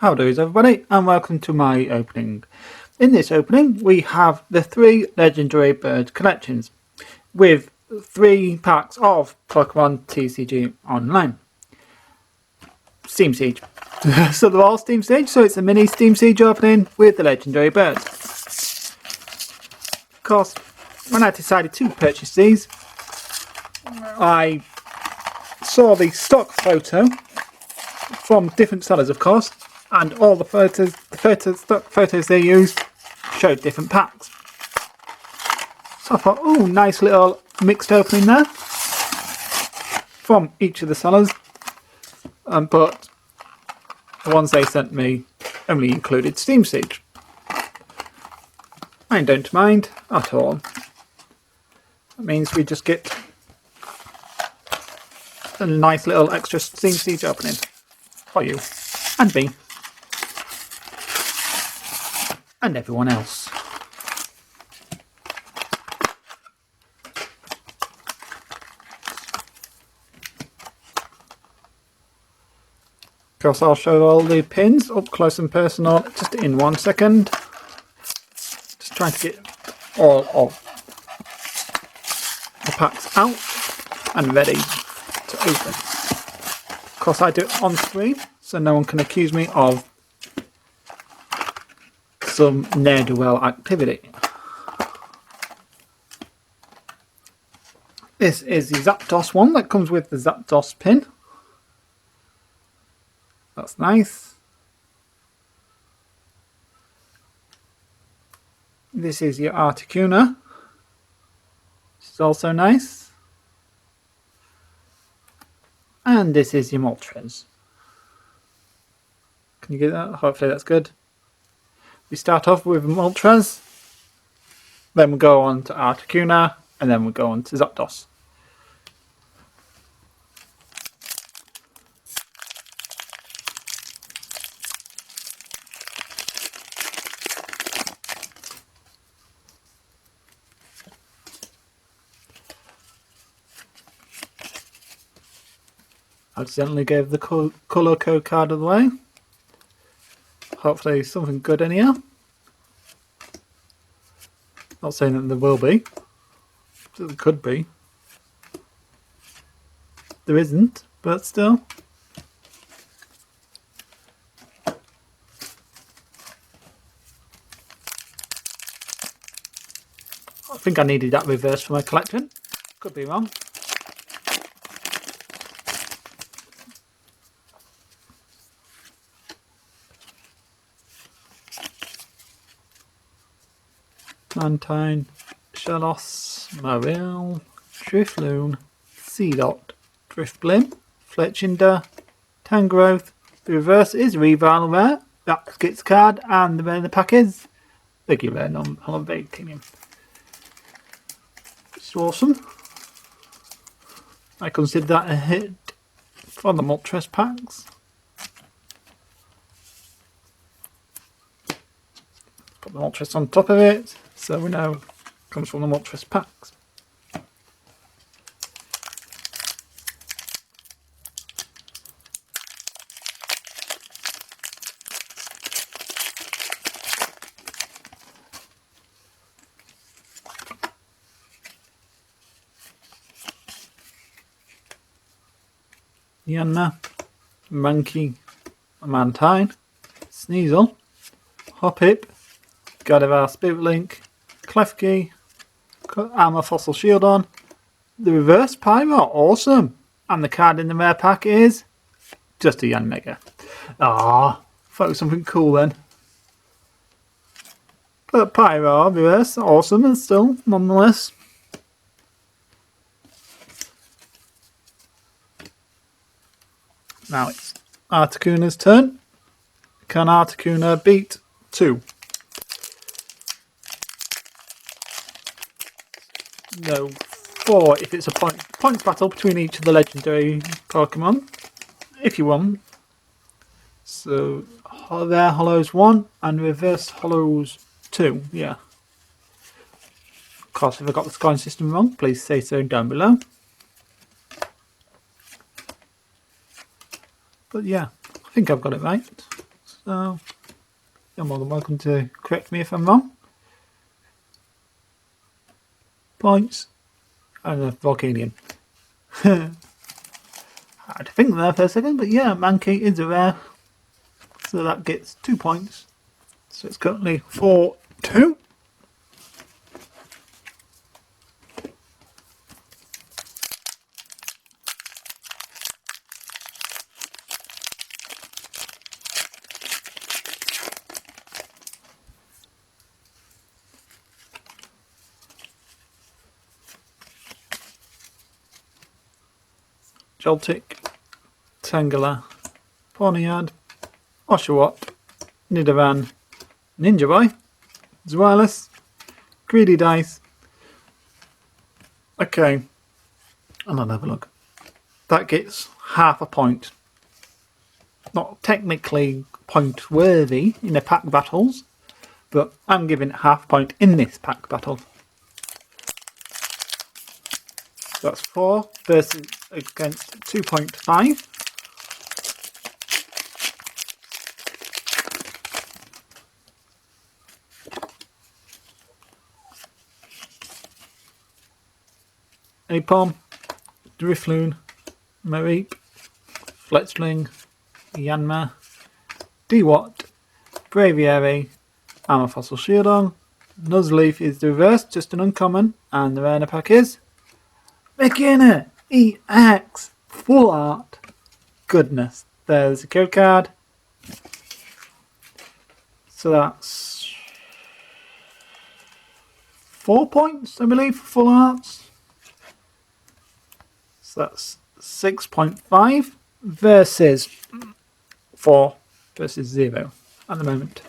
How do everybody, and welcome to my opening. In this opening we have the 3 legendary bird collections with 3 packs of Pokemon TCG Online. Steam Siege. So they're all Steam Siege, so it's a mini Steam Siege opening with the legendary birds. Of course, when I decided to purchase these, I saw the stock photo from different sellers, of course, and all the stock photos they used showed different packs. So I thought, oh, nice little mixed opening there from each of the sellers. But the ones they sent me only included Steam Siege. I don't mind at all. That means we just get a nice little extra Steam Siege opening for you and me and everyone else. Of course, I'll show all the pins up close and personal just in 1 second. Just trying to get all of the packs out and ready to open. Of course, I do it on screen so no one can accuse me of some ne'er-do-well activity. This is the Zapdos one that comes with the Zapdos pin. That's nice. This is your Articuno. This is also nice. And this is your Moltres. Can you get that? Hopefully that's good. We start off with Moltres, then we go on to Articuno, and then we go on to Zapdos. Accidentally gave the colour code card of the way. Hopefully something good in here. Not saying that there will be. There could be. There isn't, but still. I think I needed that reverse for my collection. Could be wrong. Mantine, Shellos, Marill, Drifloon, Seedot, Driftblim, Fletchinder, Tangrowth. The reverse is Revival Rare, that gets card, and the rare in the pack is Biggie Rare non-holiday Kingdom. It's awesome. I consider that a hit for the Moltres packs. Put the Moltres on top of it. So we know it comes from the Moltres packs. Yanma, Monkey, Mantine, Sneasel, Hoppip, Gardevoir Spirit Link, Klefki, Armor Fossil Shield on. The reverse Pyro, awesome. And the card in the rare pack is just a Yanmega. Ah, thought it was something cool then. But Pyro reverse, awesome, and still, nonetheless. Now it's Articuno's turn. Can Articuno beat 2? No, 4 if it's a point battle between each of the legendary Pokemon, if you want. So there hollows 1 and reverse hollows 2, yeah. Of course, if I got the scoring system wrong, please say so down below. But yeah, I think I've got it right. So you're more than welcome to correct me if I'm wrong. Points. And a Volcanion. I had to think there for a second, but yeah, Mankey is a rare. So that gets 2 points. So it's currently 4-2. Joltik, Tangela, Pawniard, Oshawott, Nidoran, Ninja Boy, Zweilous, Greedy Dice. Okay, and I'll have a look. That gets half a point. Not technically point worthy in the pack battles, but I'm giving it half a point in this pack battle. That's 4 versus against 2.5. Apom, Drifloon, Mareep, Fletchling, Yanma, Dewott, Braviary, Fossil Shieldon. Nuzleaf is the reverse, just an uncommon, and the rare pack is McKinnon EX Full Art. Goodness, there's a code card. So that's 4 points, I believe, for full arts. So that's 6.5 versus 4 versus 0 at the moment.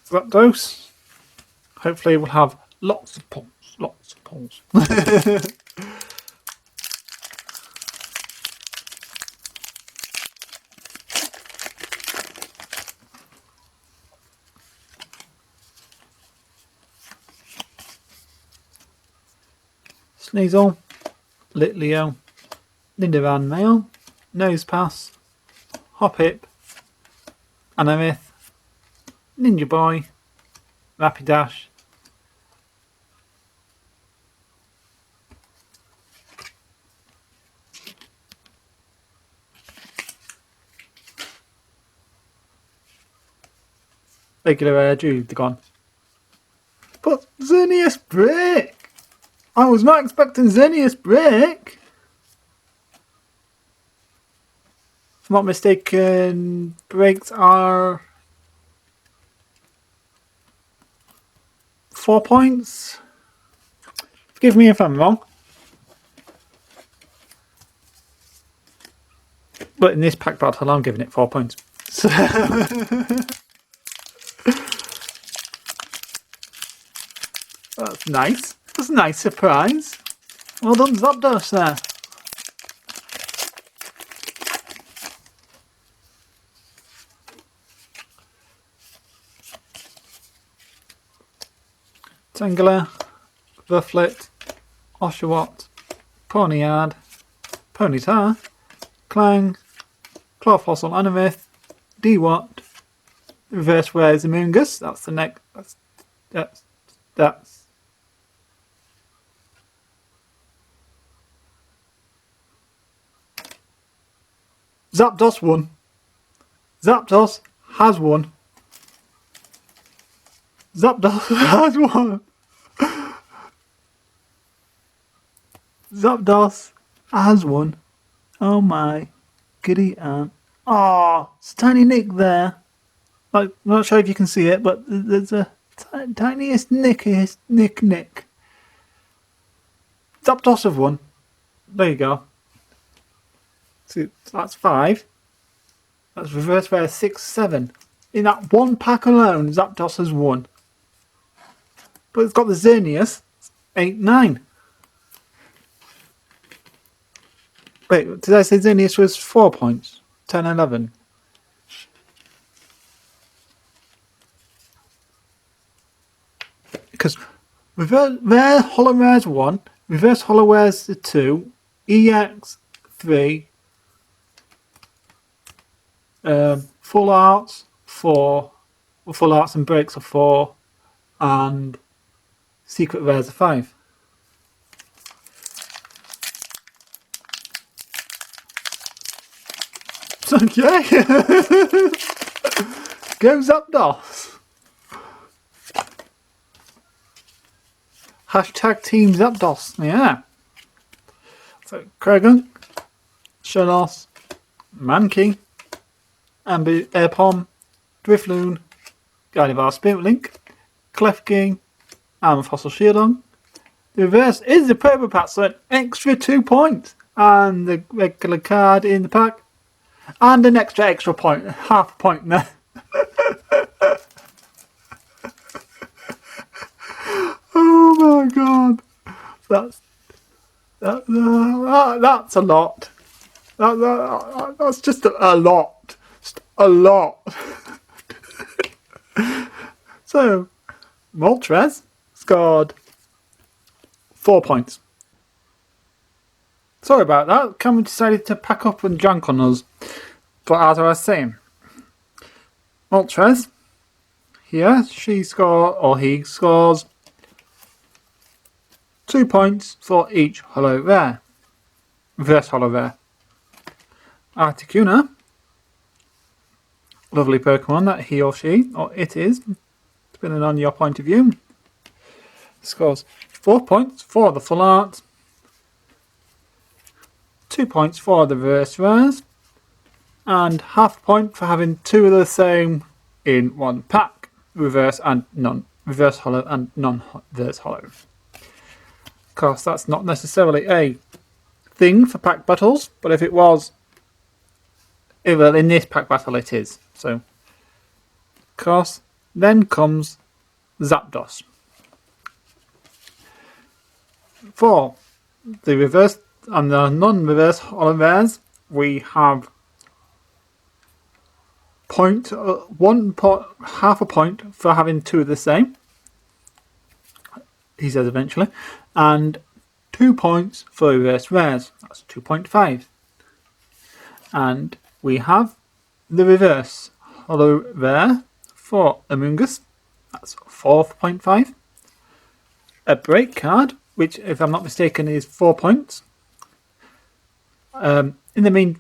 Zapdos. Hopefully we'll have lots of pulls. Lots of pulls. Sneasel, Litleo, Lindoran Mail, Nosepass, Hoppip, Anorith, Ninja Boy, Rapidash, regular air Jude, they're gone. But Xerneas Break! I was not expecting Xerneas Break! If I'm not mistaken, breaks are 4 points. Forgive me if I'm wrong. But in this pack battle, I'm giving it 4 points. So that's nice. That's a nice surprise. Well done, Zapdos there. Tangela, Rufflet, Oshawott, Pawniard, Ponyta, Clang, Clawfossil, Anorith, Dewott, Reverse Rares Amoongus. That's the next. That's. Zapdos won. Zapdos has won. Zapdos has won. Zapdos has won. Oh my goody aunt. Oh, it's a tiny nick there. Like, I'm not sure if you can see it, but there's a tiniest nickiest nick. Zapdos have won. There you go. So that's 5. That's reverse rare 6, 7. In that one pack alone, Zapdos has won. But it's got the Xerneas, 8, 9. Wait, did I say Xerneas was 4 points? 10, 11. Because rare holo rares 1, reverse holo rares 2, EX 3, full arts 4, full arts and breaks are 4, and secret rares are 5. So yeah, go Zapdos. Hashtag Team Zapdos. Yeah. So Kragan, Shellos, Mankey, Amber Airpom, Drifloon, Gardevoir Spirit Link, Klefki, and Fossil Shieldon. The reverse is the purple pack, so an extra 2 points. And the regular card in the pack. And an extra point, half a point there. Oh my god. That's a lot. That's just a lot. Just a lot. So, Moltres scored 4 points. Sorry about that. Cameron decided to pack up and junk on us. But as I was saying, Moltres here, he scores 2 points for each holo rare. Reverse holo rare. Articuno, lovely Pokemon that he or she, or it is, depending on your point of view, scores 4 points for the full art, 2 points for the reverse rares, and half a point for having 2 of the same in one pack, reverse and non-reverse holo and non-reverse holo. Of course, that's not necessarily a thing for pack battles, but if it was, well, in this pack battle it is. So, of course, then comes Zapdos. For the reverse and the non-reverse holo rares, we have half a point for having 2 of the same, he says eventually, and 2 points for reverse rares. That's 2.5. And we have the reverse holo rare for Amoonguss. That's 4.5. A break card, which, if I'm not mistaken, is 4 points.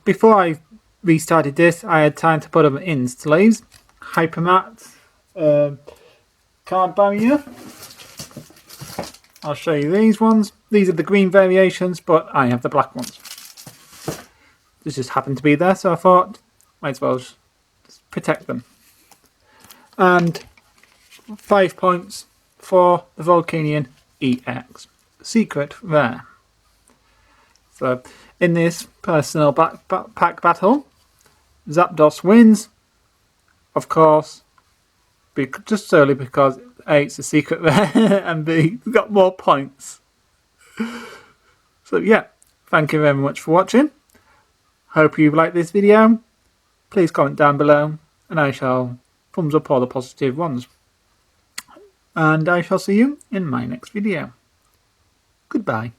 Before I restarted this, I had time to put them in sleeves. Hypermat card barrier. I'll show you these ones. These are the green variations, but I have the black ones. This just happened to be there, so I thought might as well just protect them. And 5 points for the Volcanion EX secret rare. So in this personal pack battle, Zapdos wins, of course, just solely because A, it's a secret rare, and B, got more points. So yeah, thank you very much for watching. Hope you liked this video. Please comment down below, and I shall thumbs up all the positive ones. And I shall see you in my next video. Goodbye.